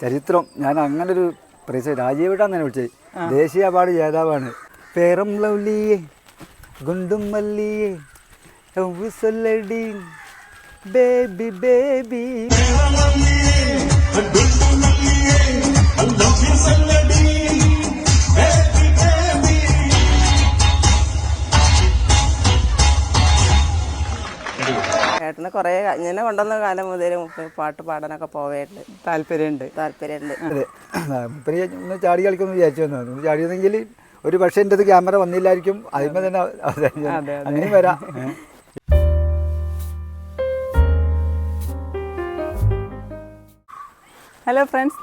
ചരിത്രം ഞാൻ അങ്ങനൊരു പ്രൈസ് രാജീവിട്ടാന്ന് തന്നെ വിളിച്ചത്. ദേശീയ അവാർഡ് ജേതാവാണ്. പേരം ലൗലിയേ ഗുണ്ടും മല്ലിയേ ബേബി ബേബി. ഏട്ടന് കുറേ ഇങ്ങനെ കൊണ്ടുവന്ന കാലം മുതൽ പാട്ട് പാടാനൊക്കെ പോവേണ്ട് താല്പര്യമുണ്ട്. അതെ, ഒന്ന് ചാടി കളിക്കുമെന്ന് വിചാരിച്ചു വന്നു. ഒന്ന് ചാടിയെന്നെങ്കിൽ ഒരു പക്ഷേ എൻ്റെ അത് ക്യാമറ വന്നില്ലായിരിക്കും. അതിന്മേ തന്നെ അങ്ങനെയും വരാം. ഹലോ ഫ്രണ്ട്സ്,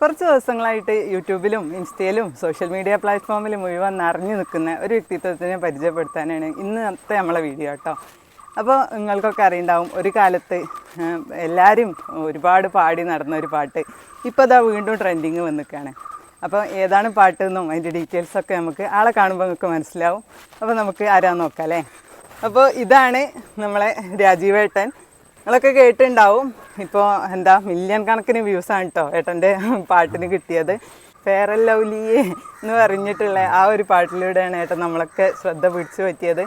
കുറച്ച് ദിവസങ്ങളായിട്ട് യൂട്യൂബിലും ഇൻസ്റ്റയിലും സോഷ്യൽ മീഡിയ പ്ലാറ്റ്ഫോമിലും മുഴുവൻ നിറഞ്ഞു നിൽക്കുന്ന ഒരു വ്യക്തിത്വത്തിനെ പരിചയപ്പെടുത്താനാണ് ഇന്നത്തെ നമ്മളെ വീഡിയോ കേട്ടോ. അപ്പോൾ നിങ്ങൾക്കൊക്കെ അറിയുണ്ടാവും, ഒരു കാലത്ത് എല്ലാവരും ഒരുപാട് പാടി നടന്ന ഒരു പാട്ട് ഇപ്പോൾ അതാ വീണ്ടും ട്രെൻഡിങ് വന്നിരിക്കുകയാണ്. അപ്പോൾ ഏതാണ് പാട്ട് എന്നും അതിൻ്റെ ഡീറ്റെയിൽസൊക്കെ നമുക്ക് ആളെ കാണുമ്പോൾ നിങ്ങൾക്ക് മനസ്സിലാവും. അപ്പോൾ നമുക്ക് ആരാന്ന് നോക്കാം അല്ലേ. അപ്പോൾ ഇതാണ് നമ്മളെ രാജീവേട്ടൻ. നിങ്ങളൊക്കെ കേട്ടിട്ടുണ്ടാവും. ഇപ്പോൾ എന്താ മില്യൺ കണക്കിന് വ്യൂസാണ് കേട്ടോ ഏട്ടൻ്റെ പാട്ടിന് കിട്ടിയത്. ഫെയർ ആൻഡ് ലവ്ലിയേ എന്ന് പറഞ്ഞിട്ടുള്ള ആ ഒരു പാട്ടിലൂടെയാണ് ഏട്ടൻ നമ്മളൊക്കെ ശ്രദ്ധ പിടിച്ചു പറ്റിയത്.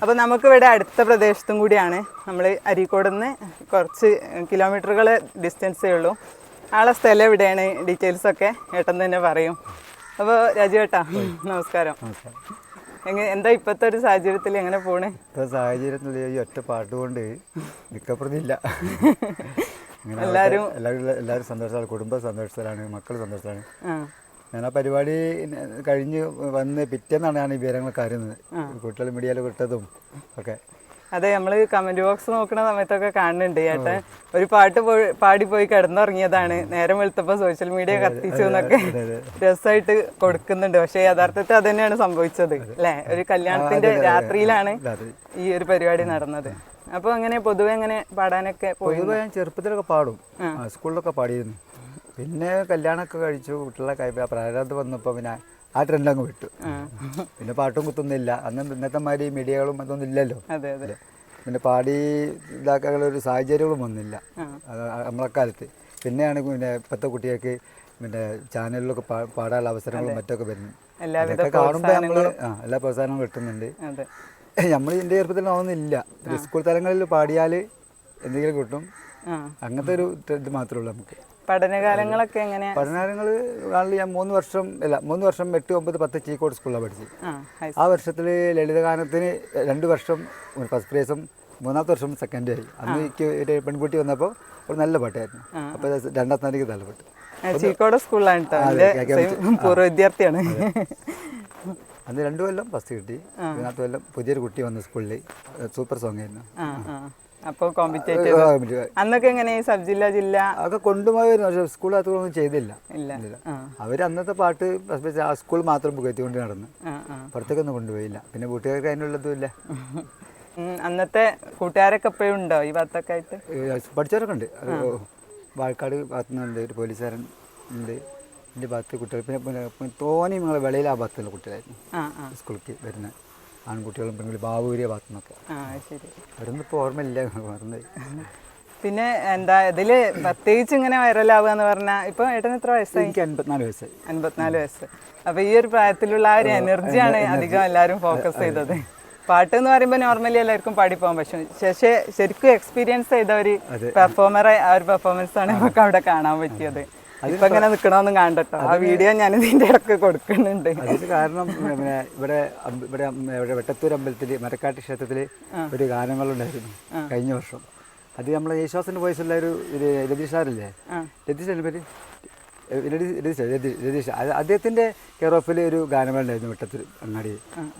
അപ്പോൾ നമുക്കിവിടെ അടുത്ത പ്രദേശത്തും കൂടിയാണ്. നമ്മൾ അരീക്കോട് നിന്ന് കുറച്ച് കിലോമീറ്ററുകൾ ഡിസ്റ്റൻസേ ഉള്ളൂ. ആളെ സ്ഥലം എവിടെയാണ്, ഡീറ്റെയിൽസൊക്കെ ഏട്ടൻ തന്നെ പറയും. അപ്പോൾ രാജുവേട്ടാ നമസ്കാരം. എന്താ ഇപ്പോഴത്തെ ഒരു സാഹചര്യത്തിൽ എങ്ങനെ പോണേ? ഇപ്പോഴത്തെ സാഹചര്യത്തിൽ ഈ ഒറ്റ പാട്ട് കൊണ്ട് നിൽക്കപ്പെടുന്നില്ല. എല്ലാവരും സന്തോഷമാണ്, കുടുംബം സന്തോഷത്തിലാണ്, മക്കൾ സന്തോഷത്തിലാണ്. ഞാൻ ആ പരിപാടി കഴിഞ്ഞ് വന്ന് പിറ്റേന്നാണ് ഞാൻ ഈ വിവരങ്ങളൊക്കെ അറിയുന്നത്, കുട്ടികൾ മീഡിയയിൽ വിട്ടതും ഒക്കെ. അതെ, നമ്മൾ കമന്റ് ബോക്സ് നോക്കുന്ന സമയത്തൊക്കെ കാണുന്നുണ്ട് ഏട്ടൻ ഒരു പാട്ട് പാടിപ്പോയി കിടന്നുറങ്ങിയതാണ്, നേരം വെളുത്തപ്പോൾ സോഷ്യൽ മീഡിയ കത്തിച്ചു എന്നൊക്കെ രസമായിട്ട് കൊടുക്കുന്നുണ്ട്. പക്ഷെ യഥാർത്ഥത്തിൽ അത് തന്നെയാണ് സംഭവിച്ചത് അല്ലേ? ഒരു കല്യാണത്തിന്റെ രാത്രിയിലാണ് ഈ ഒരു പരിപാടി നടന്നത്. അപ്പോൾ അങ്ങനെ പൊതുവെ എങ്ങനെ പാടാനൊക്കെ പൊതുവെ ഞാൻ ചെറുപ്പത്തിലൊക്കെ പാടും, സ്കൂളിലൊക്കെ പാടിയിരുന്നു. പിന്നെ കല്യാണമൊക്കെ കഴിച്ചു, കുട്ടികളെ പ്രാരാബ്ധം വന്നപ്പോൾ പിന്നെ ആ ട്രെൻഡ് അങ്ങ് വിട്ടു. പിന്നെ പാട്ടും കുത്തൊന്നുമില്ല. അന്ന് ഇന്നത്തെ മാതിരി മീഡിയകളും അതൊന്നും ഇല്ലല്ലോ. പിന്നെ പാടി ഇതാക്കാനുള്ള ഒരു സാഹചര്യങ്ങളും വന്നില്ല നമ്മളെ കാലത്ത്. പിന്നെയാണ് പിന്നെ ഇപ്പോഴത്തെ കുട്ടികൾക്ക് പിന്നെ ചാനലിലൊക്കെ പാടാനുള്ള അവസരങ്ങളും മറ്റൊക്കെ വരുന്നത്. അതൊക്കെ കാണുമ്പോൾ നമ്മൾ എല്ലാ പ്രോത്സാഹനങ്ങളും കിട്ടുന്നുണ്ട്. നമ്മൾ ഇതിൻ്റെ ചെറുപ്പത്തിൽ ഒന്നുമില്ല. സ്കൂൾ തലങ്ങളിൽ പാടിയാൽ എന്തെങ്കിലും കിട്ടും, അങ്ങനത്തെ ഒരു ഇത് മാത്രമേ ഉള്ളൂ നമുക്ക്. പഠനകാലങ്ങളൊക്കെ എങ്ങനെയാണ്? പഠനകാലങ്ങൾ ഞാൻ 3 വർഷം 8, 9, 10 ചീക്കോട് സ്കൂളിലാണ് പഠിച്ചത്. ആ വർഷത്തിൽ ലളിതഗാനത്തിന് 2 വർഷം ഫസ്റ്റ് പ്രൈസും 3ാമത്തെ വർഷം സെക്കൻഡ് ആയി. അന്ന് എനിക്ക് ഒരു പെൺകുട്ടി വന്നപ്പോൾ ഒരു നല്ല പാട്ടായിരുന്നു. അപ്പോൾ 2ാം സ്ഥാനത്തേക്ക് തള്ളപ്പെട്ടു. ചീക്കോട് സ്കൂളിലാണ് പൂർവ്വ വിദ്യാർത്ഥിയാണ്. അന്ന് 2 കൊല്ലം ഫസ്റ്റ് കിട്ടി. 3ാമത്തെ കൊല്ലം പുതിയൊരു കുട്ടി വന്നു സ്കൂളിൽ, സൂപ്പർ സോങ് ആയിരുന്നു. അപ്പോൾ കോമ്പറ്റേറ്റീവ് അന്നൊക്കെ എങ്ങനെ സബ് ജില്ല ജില്ല ഒക്കെ കൊണ്ടുപോയിരുന്നു. പക്ഷേ സ്കൂളിനകത്തൊന്നും ചെയ്തില്ല. അവർ അന്നത്തെ പാട്ട് സ്കൂൾ മാത്രം പുകഴ്ത്തിക്കൊണ്ട് നടന്നു, പുറത്തേക്കൊന്നും കൊണ്ടുപോയില്ല. പിന്നെ വീട്ടുകാർക്ക് അതിനുള്ളതും ഇല്ല. അന്നത്തെ കൂട്ടുകാരൊക്കെ എപ്പോഴും ഉണ്ടോ ഈ ഭാഗത്തൊക്കെ ആയിട്ട്? പഠിച്ചവരൊക്കെ ഉണ്ട്. വാഴക്കാട് ഭാഗത്തുനിന്നുണ്ട്, ഒരു പോലീസുകാരൻ ഉണ്ട്. എൻ്റെ ഭാഗത്ത് കുട്ടികൾ പിന്നെ തോന്നി നിങ്ങളെ വെളിയിൽ ആ ഭാഗത്തുള്ള കുട്ടികളായിരുന്നു സ്കൂളിലേക്ക് വരുന്നത്, ആൺകുട്ടികളും പെൺകുട്ടി ബാബൂരിയ ഭാഗത്തു നിന്നൊക്കെ. അവരൊന്നും ഇപ്പോൾ ഓർമ്മയില്ല, മറന്നുപോയി. പിന്നെ എന്താ ഇതില് പ്രത്യേകിച്ച് ഇങ്ങനെ വൈറലാവുക എന്ന് പറഞ്ഞാൽ ഇപ്പൊ ഏട്ടന് എത്ര വയസ്സായി? എനിക്ക് 54 വയസ്സായി. 54 വയസ്സ്. അപ്പൊ ഈ ഒരു പ്രായത്തിലുള്ള ആ ഒരു എനർജിയാണ് അധികം എല്ലാവരും ഫോക്കസ് ചെയ്തത്. പാട്ട് എന്ന് പറയുമ്പോൾ നോർമലി എല്ലാവർക്കും പാടിപ്പോകാൻ പറ്റും, പക്ഷേ ശരിക്കും എക്സ്പീരിയൻസ് ചെയ്ത ഒരു പെർഫോമറെ ആ ഒരു പെർഫോമൻസ് ആണ് നമുക്ക് അവിടെ കാണാൻ പറ്റിയത്. ഇപ്പൊ ഇങ്ങനെ നിൽക്കണമെന്നും കാണട്ടോ, ആ വീഡിയോ ഞാൻ ഇതിന്റെ ഇടയ്ക്ക് കൊടുക്കുന്നുണ്ട്. അതിന് കാരണം പിന്നെ ഇവിടെ വെട്ടത്തൂർ അമ്പലത്തിൽ മരക്കാട്ട് ക്ഷേത്രത്തിൽ ഒരു ഗാനങ്ങളുണ്ടായിരുന്നു കഴിഞ്ഞ വർഷം. അത് നമ്മളെ യേശുദാസിന്റെ വോയിസുള്ള ഒരു രതീഷ് സാറില്ലേ, രതീഷിന്റെ പേര് രതീഷ്, അദ്ദേഹത്തിന്റെ കെയർ ഓഫിൽ ഒരു ഗാനങ്ങളുണ്ടായിരുന്നു വെട്ടത്തൂർ അങ്ങാടി.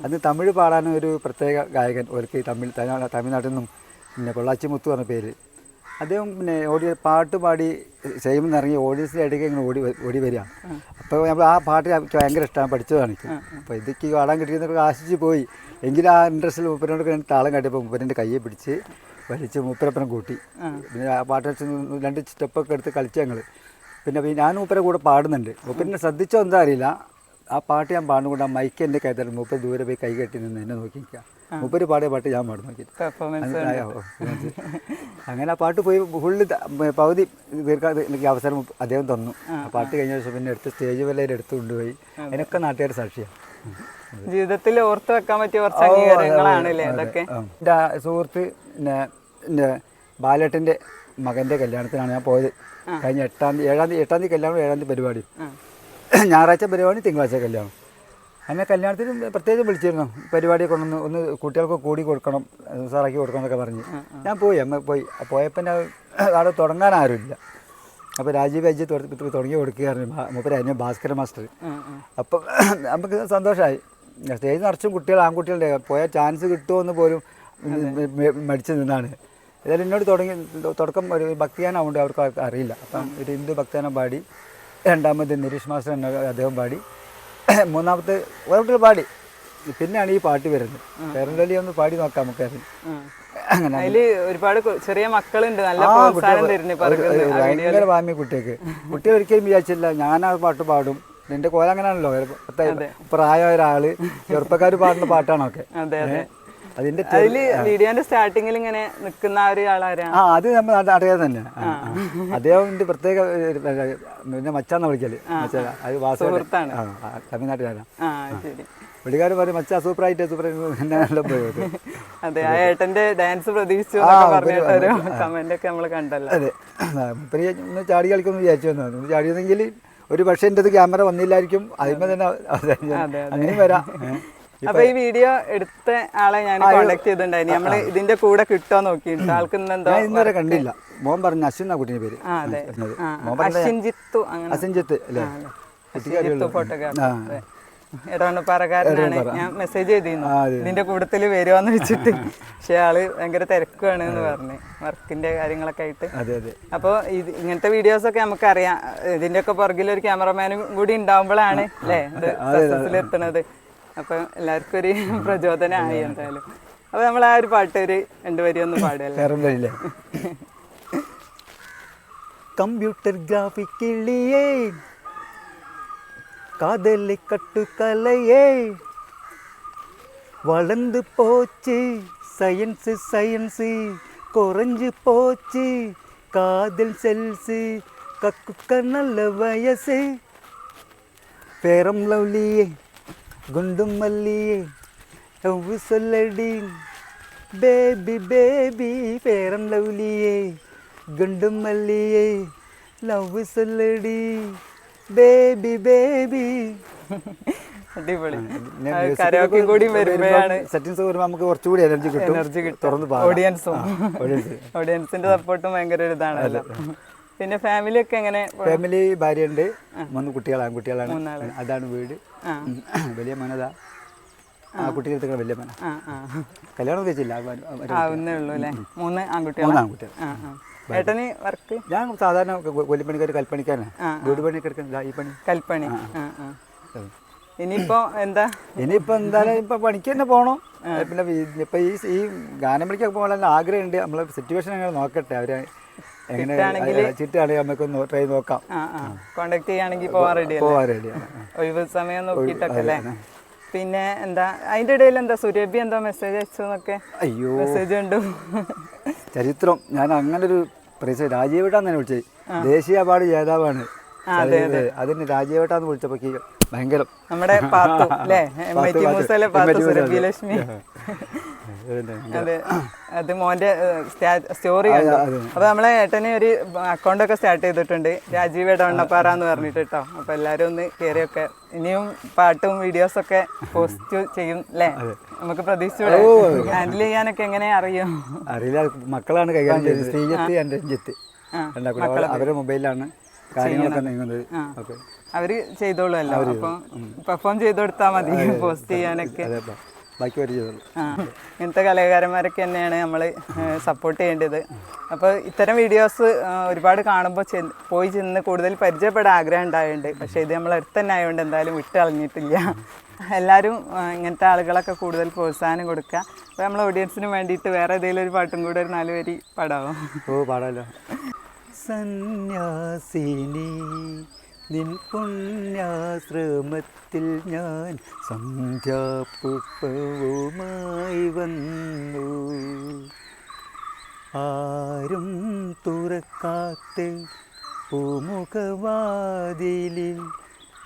അന്ന് തമിഴ് പാടാൻ ഒരു പ്രത്യേക ഗായകൻ ഓർക്ക് തമിഴ്നാട്ടിൽ നിന്നും പിന്നെ പൊള്ളാച്ചി മുത്തു പറഞ്ഞ പേര്, അദ്ദേഹം പിന്നെ പാട്ട് പാടി സ്റ്റേജിൽ നിന്ന് ഇറങ്ങി ഓഡിയൻസിൻ്റെ ഇടയ്ക്ക് ഇങ്ങനെ ഓടി വരിക. അപ്പോൾ നമ്മൾ ആ പാട്ട് എനിക്ക് ഭയങ്കര ഇഷ്ടമാണ്, പഠിച്ചതാണ് എനിക്ക്. അപ്പോൾ ഇതൊക്കെ പാടാൻ കിട്ടിയെന്നൊക്കെ ആശിച്ച് പോയി. എങ്കിലും ആ ഇൻട്രസ്റ്റിൽ മൂപ്പരോട് താളം കാട്ടിയപ്പോൾ മൂപ്പരൻ്റെ കയ്യെ പിടിച്ച് വലിച്ച് മൂപ്പരപ്പനം കൂട്ടി. പിന്നെ ആ പാട്ട് വെച്ച് 2 സ്റ്റെപ്പൊക്കെ എടുത്ത് കളിച്ച് ഞങ്ങൾ. പിന്നെ ഞാൻ മൂപ്പരെ കൂടെ പാടുന്നുണ്ട്. മൂപ്പരിനെ ശ്രദ്ധിച്ചോ എന്താ അറിയില്ല, ആ പാട്ട് ഞാൻ പാടുകൊണ്ട് ആ മൈക്ക് എൻ്റെ കൈ മൂപ്പര് ദൂരെ പോയി കൈ കെട്ടി നിന്ന് എന്നെ നോക്കി നിൽക്കുക. മൂപ്പര് പാടിയ പാട്ട് ഞാൻ പാടും നോക്കിയിട്ട്. അങ്ങനെ ആ പാട്ട് പോയി ഫുള്ള് പകുതി തീർക്കാൻ എനിക്ക് അവസരം അദ്ദേഹം തന്നു. ആ പാട്ട് കഴിഞ്ഞ ദിവസം പിന്നെ എടുത്ത് സ്റ്റേജ് വരെ എടുത്ത് കൊണ്ടുപോയി. അതിനൊക്കെ നാട്ടുകാർ സാക്ഷിയാണ്. ജീവിതത്തിൽ ഓർത്ത് വെക്കാൻ പറ്റിയ കുറച്ച് അംഗീകാരങ്ങളാണല്ലേ ഇതൊക്കെ. എൻ്റെ സുഹൃത്ത് പിന്നെ എൻ്റെ ബാലേട്ടൻ്റെ മകൻ്റെ കല്യാണത്തിനാണ് ഞാൻ പോയത്. കഴിഞ്ഞ 8 തീയതി കല്യാണം, 7 തീയതി പരിപാടി, ഞായറാഴ്ച പരിപാടി, തിങ്കളാഴ്ച കല്യാണം. അങ്ങനെ കല്യാണത്തിന് പ്രത്യേകം വിളിച്ചിരുന്നു. പരിപാടി കൊണ്ടൊന്ന് ഒന്ന് കുട്ടികൾക്ക് കൂടി കൊടുക്കണം, സാറാക്കി കൊടുക്കണം എന്നൊക്കെ പറഞ്ഞ് ഞാൻ പോയി. പോയപ്പോൾ അവിടെ തുടങ്ങാൻ ആരുമില്ല. അപ്പോൾ രാജീവ് അജി തുടങ്ങി കൊടുക്കുകയായിരുന്നു മൂപ്പര് അതിന് ഭാസ്കര മാസ്റ്റർ. അപ്പം നമുക്ക് സന്തോഷമായി. സ്റ്റേജ് നിറച്ചും കുട്ടികൾ, ആൺകുട്ടികളുടെ പോയ ചാൻസ് കിട്ടുമോ എന്ന് പോലും മടിച്ചു നിന്നാണ്. ഏതായാലും എന്നോട് തുടക്കം ഒരു ഭക്തിഗാനമുണ്ട്, അവർക്ക് അറിയില്ല. അപ്പം ഒരു ഹിന്ദു ഭക്തിഗാനം പാടി. രണ്ടാമത് നിരീഷ് മാസ്റ്റർ അദ്ദേഹം പാടി. മൂന്നാമത്തെ ഓരോരുത്തർ പാടി. പിന്നെയാണ് ഈ പാട്ട് വരുന്നത്. പേരൻലി ഒന്ന് പാടി നോക്കാം നമുക്ക്. അങ്ങനെ അതില് ഒരുപാട് ചെറിയ മക്കളുണ്ട്, നല്ല പ്രോത്സാഹനം തരുന്നു. ഭയങ്കര വാമ്യ കുട്ടികൾ ഒരിക്കലും വിചാരിച്ചില്ല ഞാൻ ആ പാട്ട് പാടും. എൻ്റെ കോല അങ്ങനെയാണല്ലോ, പ്രായമായ ഒരാള് ചെറുപ്പക്കാർ പാടുന്ന പാട്ടാണൊക്കെ. അതിന്റെ വീഡിയോന്റെ സ്റ്റാർട്ടിങ്ങിൽ ഇങ്ങനെ നിൽക്കുന്ന അത് നമ്മൾ അറിയാതെ തന്നെ. അദ്ദേഹത്തിന്റെ പ്രത്യേക പിന്നെ മച്ചാന്ന് വിളിക്കല്. അത് വാസുത്താണ്, തമിഴ്നാട്ടിലാണ്. പുള്ളിക്കാർ പറയും മച്ചാ സൂപ്പറായിട്ട് സൂപ്പറായിട്ട് പോയത്. അതെ, ആ ഏട്ടന്റെ ഡാൻസ് പ്രതീക്ഷിച്ചു കമന്റ് ഒക്കെ നമ്മൾ കണ്ടല്ലോ. അതെ, ഒന്ന് ചാടി കളിക്കൊന്ന് വിചാരിച്ചു വന്നു. ചാടിയെങ്കിൽ ഒരു പക്ഷേ എൻ്റെ ക്യാമറ വന്നില്ലായിരിക്കും. അതിന്മേൽ തന്നെ അങ്ങനെയും വരാം. അപ്പൊ ഈ വീഡിയോ എടുത്ത ആളെ ഞാൻ കോണ്ടാക്ട് ചെയ്തിട്ടുണ്ടായിരുന്നു. നമ്മള് ഇതിന്റെ കൂടെ കിട്ടുമോ നോക്കിയിട്ട് ആൾക്ക് ഇന്നുവരെ കണ്ടില്ല. മോൻ പറഞ്ഞു അശ്വിൻ ആ കുട്ടിയുടെ പേര്. അസിൻജിത്ത് ഫോട്ടോഗ്രാഫർ ഇടവണ്ണപ്പാറക്കാരനാണ്. ഞാൻ മെസ്സേജ് ചെയ്തിരുന്നു ഇതിന്റെ കൂട്ടത്തില് വരുവാന്ന് വെച്ചിട്ട്. പക്ഷെ ആള് ഭയങ്കര തിരക്കാണ് എന്ന് പറഞ്ഞു, വർക്കിന്റെ കാര്യങ്ങളൊക്കെ ആയിട്ട്. അപ്പൊ ഇങ്ങനത്തെ വീഡിയോസ് ഒക്കെ നമുക്കറിയാം, ഇതിന്റെ ഒക്കെ പുറകിൽ ഒരു ക്യാമറമാനും കൂടി ഉണ്ടാവുമ്പോഴാണ് അല്ലേ ഇത് സക്സസിലെത്തണത്. അപ്പൊ എല്ലാവർക്കും ഒരു പ്രചോദനമായി എന്തായാലും. അപ്പൊ നമ്മൾ ആ ഒരു പാട്ട് ഒരു 2 വരി ഒന്ന് പാടുകയല്ലേ. കമ്പ്യൂട്ടർ ഗ്രാഫിക്കിളിയേ காதலை கட்டுக்கலையே வளர்ந்து போச்சு, சயின்ஸு குறைஞ்சு போச்சு, காதல் செல்ஸு கக்குக்க நல்ல வயசு, பேரம் லவ்லியே குண்டும் மல்லியே லவ் சொல்லடி பேபி பேபி, பேரம் லவ்லியே குண்டும் மல்லியே ലവ് சொல்லடி ബേബി ബേബി. അടിപൊളി. കരോക്കെ കൂടി വരുമ്പോഴാണ് സെറ്റിംഗ്സ് വരുമ്പോൾ നമുക്ക് കുറച്ചുകൂടി എനർജി കിട്ടും. ഓഡിയൻസിന്റെ സപ്പോർട്ടും ഭയങ്കര ഒരു ഇതാണല്ലോ. പിന്നെ ഫാമിലി ഒക്കെ എങ്ങനെ? ഫാമിലി ഭാര്യയുണ്ട്, 3 കുട്ടികൾ, ആൺകുട്ടികളാണ്. അതാണ് വീട്. വലിയ മനതാ ആ കുട്ടികൾക്ക് വലിയ മന. കല്യാണം കഴിച്ചില്ല, ആവുന്നേ ഉള്ളൂ അല്ലേ? 3 ആൺകുട്ടികൾ. ഏട്ടന് വർക്ക്? ഞാൻ സാധാരണ കൂലിപ്പണിക്കാർ, കൽപ്പണിക്കാരനാണ്. വീട് പണിയൊക്കെ എടുക്കുന്നത് ഈ പണി, കൽപ്പണി. ഇനിയിപ്പോ എന്തായാലും ഇപ്പൊ പണിക്ക് തന്നെ പോകണം. പിന്നെ ഇപ്പൊ ഈ ഗാനം വിളിക്കൊക്കെ പോകാനുള്ള ആഗ്രഹമുണ്ട്. നമ്മളെ സിറ്റുവേഷൻ അങ്ങനെ നോക്കട്ടെ, അവര് എങ്ങനെ ചിട്ടാണെങ്കിൽ നമുക്കൊന്ന് ട്രൈ നോക്കാം. കോണ്ടാക്ട് ചെയ്യുകയാണെങ്കിൽ പോവാൻ റെഡിയാണ്, ഒഴിവ് സമയം നോക്കിയിട്ടൊക്കെ അല്ലേ. പിന്നെ എന്താ അതിന്റെ ഇടയിൽ എന്താ സുരഭി എന്താ മെസ്സേജ് അയച്ചെന്നൊക്കെ? അയ്യോ, മെസ്സേജ് കണ്ടു. ചരിത്രം ഞാൻ അങ്ങനെ ഒരു പ്രൈസ് രാജീവേട്ടാന്ന് തന്നെ വിളിച്ചത്. ദേശീയ അവാർഡ് ജേതാവാണ്. അതിന് രാജീവേട്ടാന്ന് വിളിച്ചപ്പോ ഭയങ്കര നമ്മുടെ പാത്തു അല്ലേ, സുരഭി ലക്ഷ്മി. അതെ, അത് മോന്റെ സ്റ്റോറി കണ്ടു. അപ്പൊ നമ്മളെ ഏട്ടന് ഒരു അക്കൗണ്ടൊക്കെ സ്റ്റാർട്ട് ചെയ്തിട്ടുണ്ട്, രാജീവ് ഇടവണ്ണപ്പാറ എന്ന് പറഞ്ഞിട്ട് കേട്ടോ. അപ്പൊ എല്ലാരും ഒന്ന് കയറിയൊക്കെ ഇനിയും പാട്ടും വീഡിയോസൊക്കെ പോസ്റ്റ് ചെയ്യും അല്ലേ? നമുക്ക് പ്രതീക്ഷിച്ചൂടെ? ഹാൻഡിൽ ചെയ്യാനൊക്കെ എങ്ങനെ അറിയും? അറിയില്ല, മക്കളാണ് കൈകാര്യം ചെയ്തത്. ശ്രീജിത്ത് എൻ്റെ രഞ്ജിത്ത് അവരുടെ മൊബൈലാണ് കാര്യങ്ങളൊക്കെ നീങ്ങുന്നത്. അവര് ചെയ്തോളുമല്ലോ. അപ്പൊ പെർഫോം ചെയ്ത് കൊടുത്താൽ മതി പോസ്റ്റ് ചെയ്യാനൊക്കെ. ഇങ്ങനത്തെ കലാകാരന്മാരൊക്കെ തന്നെയാണ് നമ്മൾ സപ്പോർട്ട് ചെയ്യേണ്ടത്. അപ്പോൾ ഇത്തരം വീഡിയോസ് ഒരുപാട് കാണുമ്പോൾ പോയി ചെന്ന് കൂടുതൽ പരിചയപ്പെടാൻ ആഗ്രഹം ഉണ്ടായിട്ടുണ്ട്. പക്ഷേ ഇത് നമ്മൾ അടുത്ത് തന്നെ ആയതുകൊണ്ട് എന്തായാലും വിട്ട് കളഞ്ഞിട്ടില്ല. എല്ലാവരും ഇങ്ങനത്തെ ആളുകളൊക്കെ കൂടുതൽ പ്രോത്സാഹനം കൊടുക്കുക. അപ്പോൾ നമ്മൾ ഓഡിയൻസിന് വേണ്ടിയിട്ട് വേറെ ഏതെങ്കിലും ഒരു പാട്ടും കൂടെ ഒരു 4 വരി പാടാമോ? പാടാമല്ലോ. സന്യാസിനി നിൻ പുണ്യാശ്രമത്തിൽ ഞാൻ സന്ധ്യാപുഷ്പവുമായി വന്നു. ആരും തുറക്കാത്ത പൂമുഖവാതിലിൽ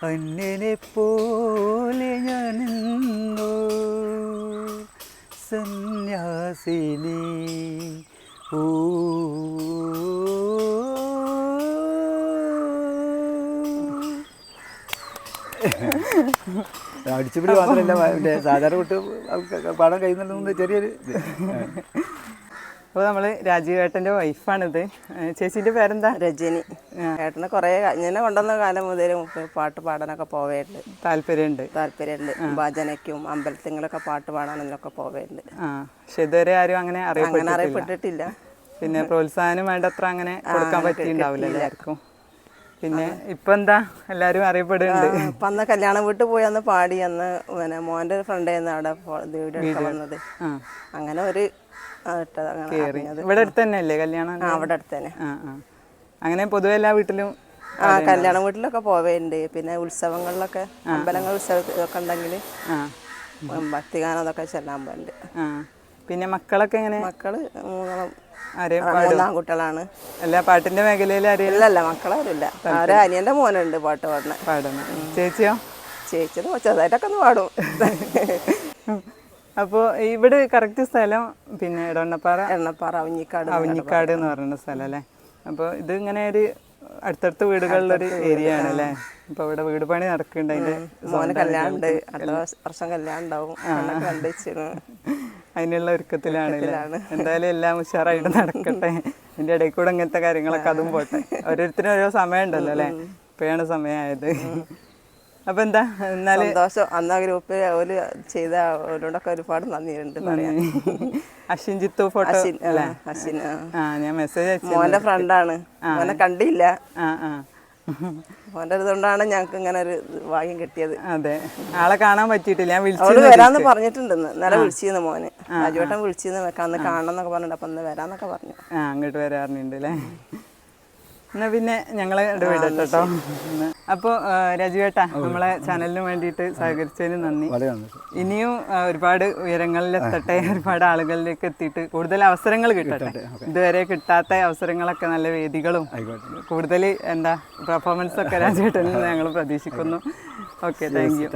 അന്യനെ പോലെ ഞാൻ നിന്നു. സന്യാസിനി ഓ അടിച്ചുപിടി മാത്രമല്ല സാധാരണ വിട്ട് പാടാൻ കഴിയുന്നുണ്ടെന്ന് ചെറിയൊരു ഇത്. അപ്പോൾ നമ്മൾ രാജീവേട്ടൻ്റെ വൈഫാണിത്. ചേച്ചീൻ്റെ പേരെന്താ? രജനി. ഏട്ടന് കുറേ ഇങ്ങനെ കൊണ്ടുവന്ന കാലം മുതൽ പാട്ട് പാടാനൊക്കെ പോവേണ്ട്. താല്പര്യമുണ്ട്. ഭജനയ്ക്കും അമ്പലത്തിങ്ങളൊക്കെ പാട്ട് പാടാനൊക്കെ പോവേണ്ട്. പക്ഷെ ഇതുവരെ ആരും അങ്ങനെ അറിയപ്പെട്ടിട്ടില്ല. പിന്നെ പ്രോത്സാഹനം വേണ്ടത്ര അങ്ങനെ കൊടുക്കാൻ പറ്റിയിട്ടുണ്ടാവില്ല എല്ലാവർക്കും. പിന്നെ ഇപ്പൊ എന്താ എല്ലാരും അറിയപ്പെടുന്നുണ്ട്. ഇപ്പൊ അന്ന് കല്യാണം വീട്ടിൽ പോയി അന്ന് പാടി അന്ന് പിന്നെ മോൻ്റെ ഫ്രണ്ടായിരുന്നു അവിടെ വീഡിയോ എടുക്കാൻ വന്നത്. അങ്ങനെ ഒരു ഇവിടെ അടുത്ത് തന്നെ അല്ലേ കല്യാണം? അവിടെ അടുത്ത് തന്നെ. അങ്ങനെ പൊതുവെ എല്ലാ വീട്ടിലും കല്യാണ വീട്ടിലൊക്കെ പോവേണ്ട്. പിന്നെ ഉത്സവങ്ങളിലൊക്കെ അമ്പലങ്ങൾ ഉത്സവമൊക്കെ ഉണ്ടെങ്കിൽ ഭക്തിഗാനം അതൊക്കെ ചെല്ലാൻ പോലുണ്ട്. പിന്നെ മക്കളൊക്കെ എങ്ങനെ? മക്കള് മൂന്നാം കുട്ടികളാണ്. എല്ലാ പാട്ടിന്റെ മേഖലയിൽ അറിയില്ല. മക്കളാരില്ല. ഒരു അനിയന്റെ മോനുണ്ട് പാട്ട് പാടണം. ചേച്ചിയോ? ചേച്ചി ചെറുതായിട്ടൊക്കെ ഒന്ന് പാടും. അപ്പോൾ ഇവിടെ കറക്റ്റ് സ്ഥലം പിന്നെ എണ്ണപ്പാറ അവഞ്ഞിക്കാട് എന്ന് പറയുന്ന സ്ഥലം അല്ലേ? അപ്പോൾ ഇത് ഇങ്ങനെ ഒരു അടുത്തടുത്ത വീടുകളിലൊരു ഏരിയ ആണ് അല്ലേ? അപ്പോൾ ഇവിടെ വീട് പണി നടക്കുന്നുണ്ട്. അതിന്റെ മോന് കല്യാണം ഉണ്ട്. അടുത്ത വർഷം കല്യാണം ഉണ്ടാവും. അതിനുള്ള ഒരുക്കത്തിലാണ്. എന്തായാലും എല്ലാം ഉഷാറായിട്ട് നടക്കട്ടെ. ഇതിന്റെ ഇടയിൽ കൂടെ ഇങ്ങനത്തെ കാര്യങ്ങളൊക്കെ അതും പോട്ടെ. ഓരോരുത്തരും ഓരോ സമയം ഉണ്ടല്ലോ അല്ലേ? ഇപ്പോഴാണ് സമയമായത്. അപ്പൊ എന്താ എന്നാലും സന്തോഷം. അന്ന് ആ ഗ്രൂപ്പിൽ ചെയ്ത അവരോടൊക്കെ ഒരുപാട് നന്ദിയുണ്ട്. അശ്വിൻ ജിത്തു ഫോട്ടോ അശ്വിൻ ഞാൻ മെസ്സേജ് അയച്ചു. മോന്റെ ഫ്രണ്ടാണ്. മോനെ കണ്ടില്ല. മോന്റെ ഇതുകൊണ്ടാണ് ഞങ്ങക്ക് ഇങ്ങനെ ഒരു ഭാഗ്യം കിട്ടിയത്. അതെ, ആളെ കാണാൻ പറ്റിയിട്ടില്ല. ഞാൻ അവള് വരാന്ന് പറഞ്ഞിട്ടുണ്ടെന്ന്. ഇന്നലെ വിളിച്ചിരുന്നു മോന്. രാജുവേട്ടൻ വിളിച്ചിരുന്നു അന്ന് കാണണം എന്നൊക്കെ പറഞ്ഞിട്ട്. അപ്പൊ അന്ന് വരാന്നൊക്കെ പറഞ്ഞു. അങ്ങോട്ട് വരാറുണ്ട് അല്ലേ? എന്നാ പിന്നെ ഞങ്ങളെ വിടട്ടോ. അപ്പോൾ രാജുവേട്ടാ, നമ്മളെ ചാനലിന് വേണ്ടിയിട്ട് സഹകരിച്ചതിന് നന്ദി. ഇനിയും ഒരുപാട് ഉയരങ്ങളിലെത്തട്ടെ. ഒരുപാട് ആളുകളിലേക്ക് എത്തിയിട്ട് കൂടുതൽ അവസരങ്ങൾ കിട്ടട്ടെ. ഇതുവരെ കിട്ടാത്ത അവസരങ്ങളൊക്കെ നല്ല വേദികളും കൂടുതൽ എന്താ പെർഫോമൻസ് ഒക്കെ രാജുവേട്ടനിൽ നിന്ന് ഞങ്ങൾ പ്രതീക്ഷിക്കുന്നു. Okay, thank you.